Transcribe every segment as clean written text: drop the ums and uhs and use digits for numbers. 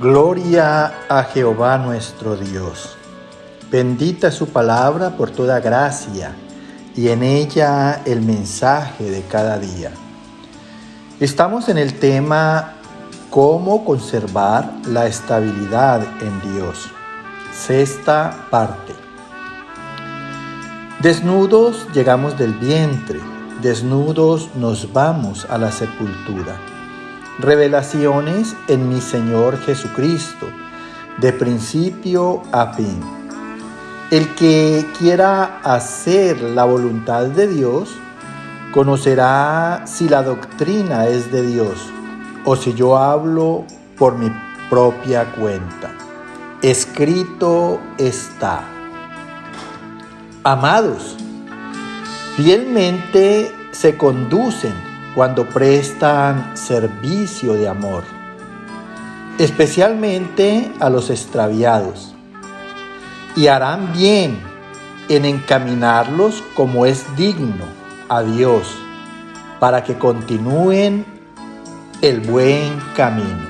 Gloria a Jehová nuestro Dios. Bendita es su palabra por toda gracia y en ella el mensaje de cada día. Estamos en el tema cómo conservar la estabilidad en Dios. Sexta parte. Desnudos llegamos del vientre, desnudos nos vamos a la sepultura. Revelaciones en mi Señor Jesucristo, de principio a fin. El que quiera hacer la voluntad de Dios, conocerá si la doctrina es de Dios o si yo hablo por mi propia cuenta. Escrito está. Amados, fielmente se conducen cuando prestan servicio de amor, especialmente a los extraviados, y harán bien en encaminarlos como es digno a Dios, para que continúen el buen camino.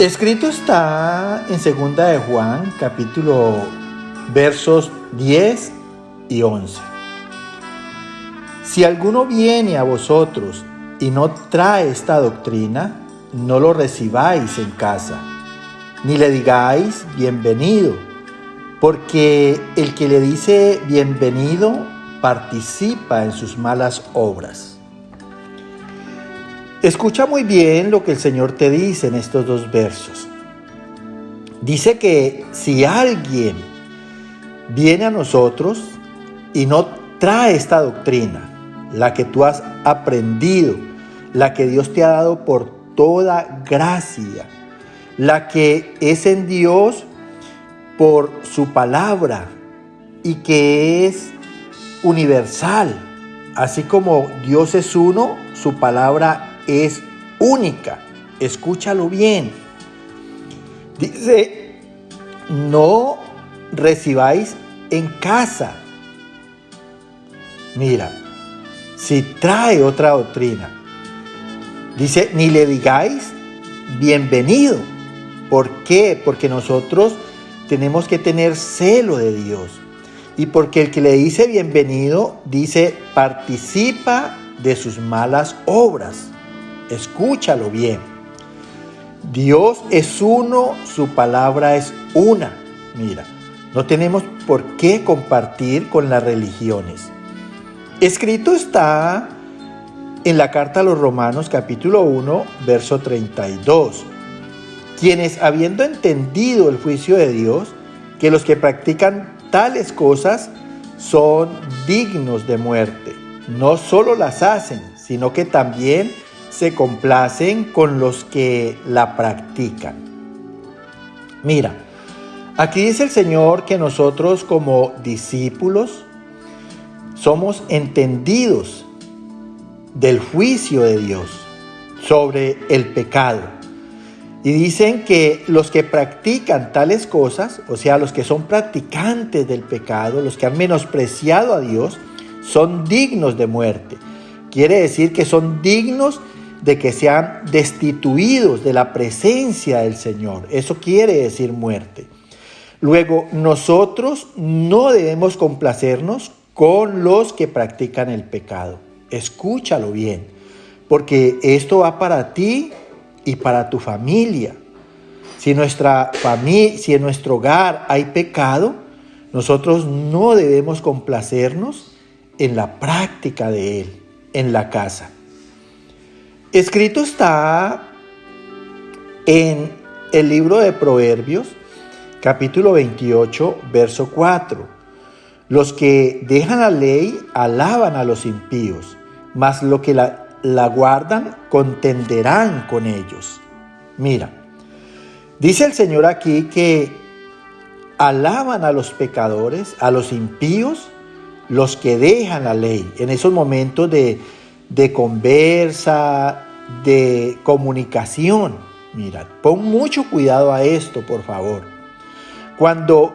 Escrito está en 2 de Juan, capítulo versos 10 y 11. Si alguno viene a vosotros y no trae esta doctrina, no lo recibáis en casa, ni le digáis bienvenido, porque el que le dice bienvenido participa en sus malas obras. Escucha muy bien lo que el Señor te dice en estos dos versos. Dice que si alguien viene a nosotros y no trae esta doctrina, la que tú has aprendido, la que Dios te ha dado por toda gracia, la que es en Dios por su palabra y que es universal. Así como Dios es uno, su palabra es única. Escúchalo bien. Dice, no recibáis en casa. Mira, si trae otra doctrina, dice, ni le digáis bienvenido. ¿Por qué? Porque nosotros tenemos que tener celo de Dios. Y porque el que le dice bienvenido, dice, participa de sus malas obras. Escúchalo bien. Dios es uno, su palabra es una. Mira, no tenemos por qué compartir con las religiones. Escrito está en la carta a los Romanos capítulo 1, verso 32. Quienes habiendo entendido el juicio de Dios, que los que practican tales cosas son dignos de muerte, no solo las hacen, sino que también se complacen con los que la practican. Mira, aquí dice el Señor que nosotros como discípulos somos entendidos del juicio de Dios sobre el pecado. Y dicen que los que practican tales cosas, o sea, los que son practicantes del pecado, los que han menospreciado a Dios, son dignos de muerte. Quiere decir que son dignos de que sean destituidos de la presencia del Señor. Eso quiere decir muerte. Luego, nosotros no debemos complacernos con los que practican el pecado. Escúchalo bien, porque esto va para ti y para tu familia. Si en nuestro hogar hay pecado, nosotros no debemos complacernos en la práctica de él, en la casa. Escrito está en el libro de Proverbios, capítulo 28, verso 4. Los que dejan la ley alaban a los impíos, mas los que la guardan contenderán con ellos. Mira, dice el Señor aquí que alaban a los pecadores, a los impíos, los que dejan la ley. En esos momentos de conversa, de comunicación. Mira, pon mucho cuidado a esto, por favor. Cuando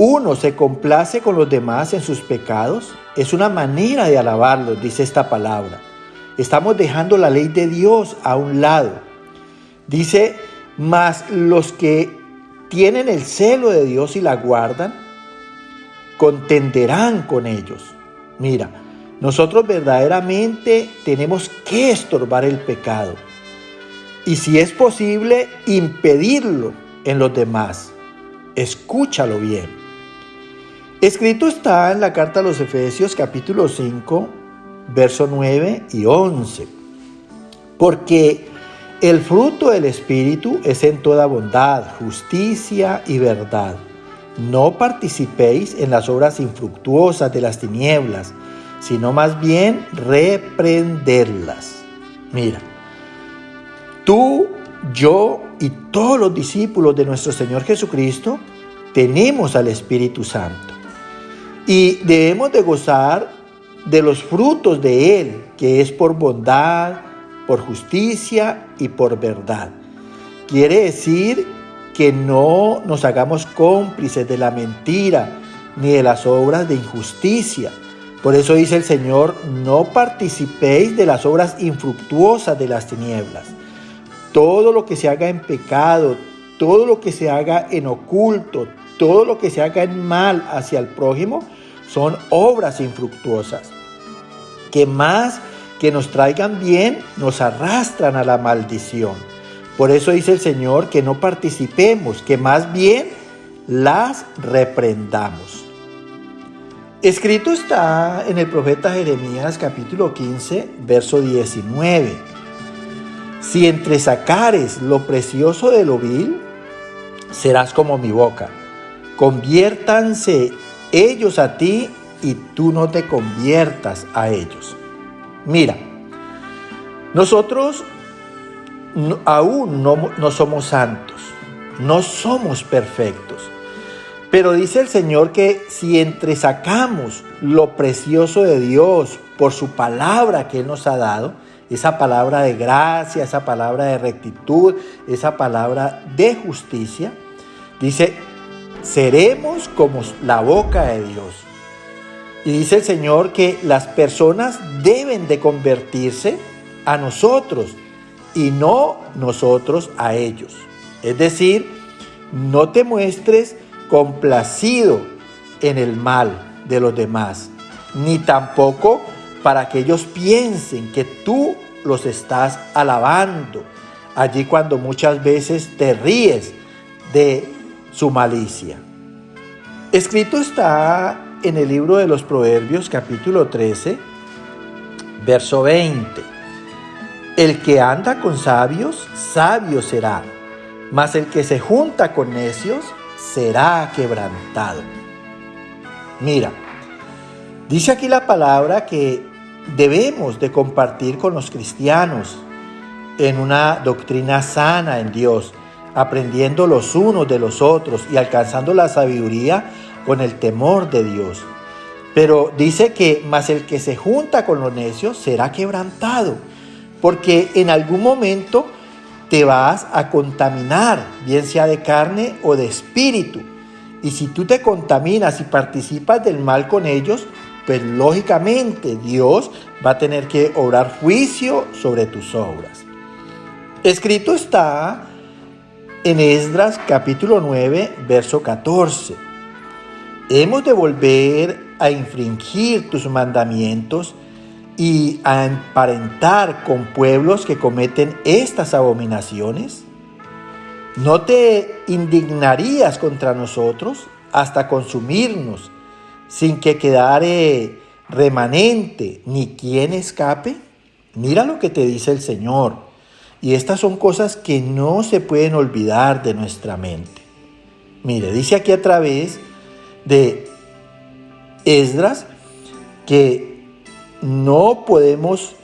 uno se complace con los demás en sus pecados, es una manera de alabarlos, dice esta palabra. Estamos dejando la ley de Dios a un lado. Dice, mas los que tienen el celo de Dios y la guardan, contenderán con ellos. Mira, nosotros verdaderamente tenemos que estorbar el pecado y, si es posible, impedirlo en los demás. Escúchalo bien. Escrito está en la carta a los Efesios capítulo 5, verso 9 y 11. Porque el fruto del Espíritu es en toda bondad, justicia y verdad. No participéis en las obras infructuosas de las tinieblas, sino más bien reprenderlas. Mira, tú, yo y todos los discípulos de nuestro Señor Jesucristo tenemos al Espíritu Santo y debemos de gozar de los frutos de Él, que es por bondad, por justicia y por verdad. Quiere decir que no nos hagamos cómplices de la mentira ni de las obras de injusticia. Por eso dice el Señor, no participéis de las obras infructuosas de las tinieblas. Todo lo que se haga en pecado, todo lo que se haga en oculto, todo lo que se haga en mal hacia el prójimo, son obras infructuosas, que más que nos traigan bien, nos arrastran a la maldición. Por eso dice el Señor que no participemos, que más bien las reprendamos. Escrito está en el profeta Jeremías capítulo 15, verso 19. Si entresacares lo precioso de lo vil, serás como mi boca. Conviértanse ellos a ti y tú no te conviertas a ellos. Mira, nosotros aún no somos santos, no somos perfectos, pero dice el Señor que si entresacamos lo precioso de Dios por su palabra que Él nos ha dado, esa palabra de gracia, esa palabra de rectitud, esa palabra de justicia, dice, seremos como la boca de Dios. Y dice el Señor que las personas deben de convertirse a nosotros y no nosotros a ellos. Es decir, no te muestres complacido en el mal de los demás, ni tampoco para que ellos piensen que tú los estás alabando, allí cuando muchas veces te ríes de su malicia. Escrito está en el libro de los Proverbios, capítulo 13, verso 20. El que anda con sabios, sabio será, mas el que se junta con necios, será quebrantado. Mira, dice aquí la palabra que debemos de compartir con los cristianos en una doctrina sana en Dios, aprendiendo los unos de los otros y alcanzando la sabiduría con el temor de Dios. Pero dice que mas el que se junta con los necios será quebrantado, porque en algún momento te vas a contaminar, bien sea de carne o de espíritu. Y si tú te contaminas y participas del mal con ellos, pues lógicamente Dios va a tener que obrar juicio sobre tus obras. Escrito está en Esdras capítulo 9, verso 14. Hemos de volver a infringir tus mandamientos y a emparentar con pueblos que cometen estas abominaciones. ¿No te indignarías contra nosotros hasta consumirnos sin que quedare remanente ni quien escape? Mira lo que te dice el Señor. Y estas son cosas que no se pueden olvidar de nuestra mente. Mire, dice aquí a través de Esdras que no podemos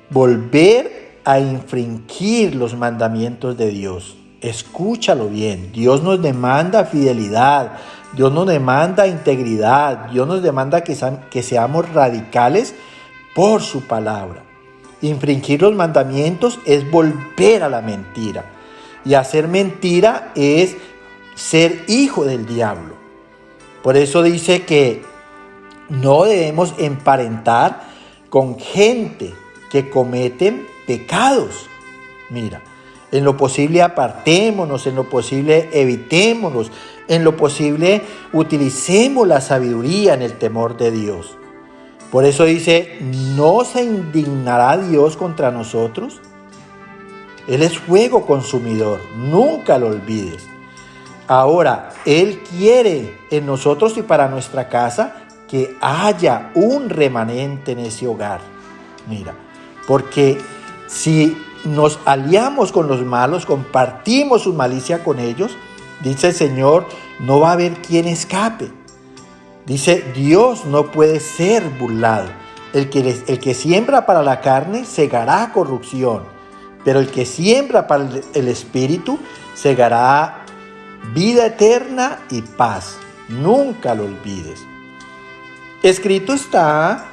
volver a infringir los mandamientos de Dios. Escúchalo bien. Dios nos demanda fidelidad, Dios nos demanda integridad, Dios nos demanda que seamos radicales por su palabra. Infringir los mandamientos es volver a la mentira. Y hacer mentira es ser hijo del diablo. Por eso dice que no debemos emparentar con gente que cometen pecados. Mira, En lo posible apartémonos, en lo posible evitémonos, en lo posible utilicemos la sabiduría en el temor de Dios. Por eso dice, ¿no se indignará Dios contra nosotros? Él es fuego consumidor, nunca lo olvides. Ahora, Él quiere en nosotros y para nuestra casa que haya un remanente en ese hogar. Mira, porque si nos aliamos con los malos, compartimos su malicia con ellos, dice el Señor, no va a haber quien escape. Dice, Dios no puede ser burlado. El que siembra para la carne segará corrupción, pero el que siembra para el espíritu segará vida eterna y paz. Nunca lo olvides. Escrito está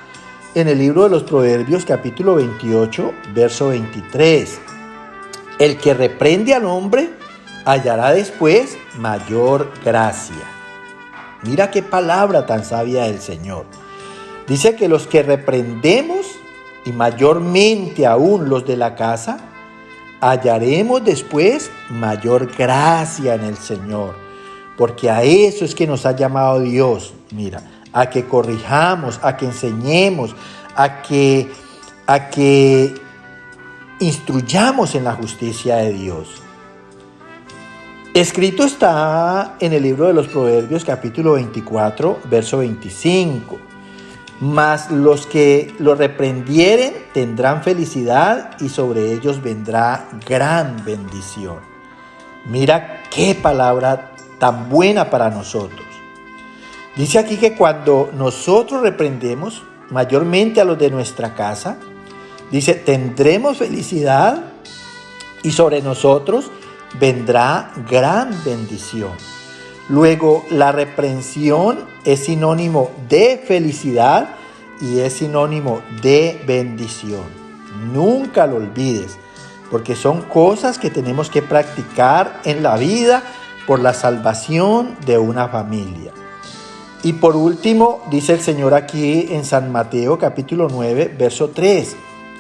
en el libro de los Proverbios, capítulo 28, verso 23. El que reprende al hombre hallará después mayor gracia. Mira qué palabra tan sabia del Señor. Dice que los que reprendemos, y mayormente aún los de la casa, hallaremos después mayor gracia en el Señor. Porque a eso es que nos ha llamado Dios. Mira, a que corrijamos, a que enseñemos, a que instruyamos en la justicia de Dios. Escrito está en el libro de los Proverbios, capítulo 24, verso 25. Mas los que lo reprendieren tendrán felicidad y sobre ellos vendrá gran bendición. Mira qué palabra tan buena para nosotros. Dice aquí que cuando nosotros reprendemos, mayormente a los de nuestra casa, dice, tendremos felicidad y sobre nosotros vendrá gran bendición. Luego, la reprensión es sinónimo de felicidad y es sinónimo de bendición. Nunca lo olvides, porque son cosas que tenemos que practicar en la vida por la salvación de una familia. Y por último, dice el Señor aquí en San Mateo capítulo 9, verso 3.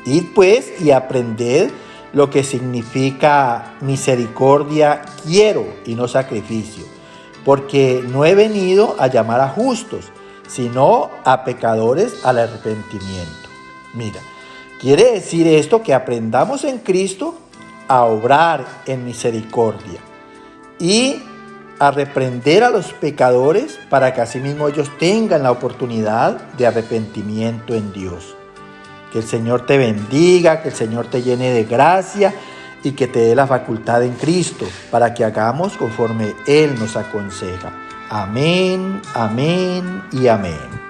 Id pues y aprended lo que significa misericordia quiero y no sacrificio, porque no he venido a llamar a justos, sino a pecadores al arrepentimiento. Mira, quiere decir esto que aprendamos en Cristo a obrar en misericordia y a reprender a los pecadores para que asimismo ellos tengan la oportunidad de arrepentimiento en Dios. Que el Señor te bendiga, que el Señor te llene de gracia y que te dé la facultad en Cristo para que hagamos conforme Él nos aconseja. Amén, amén y amén.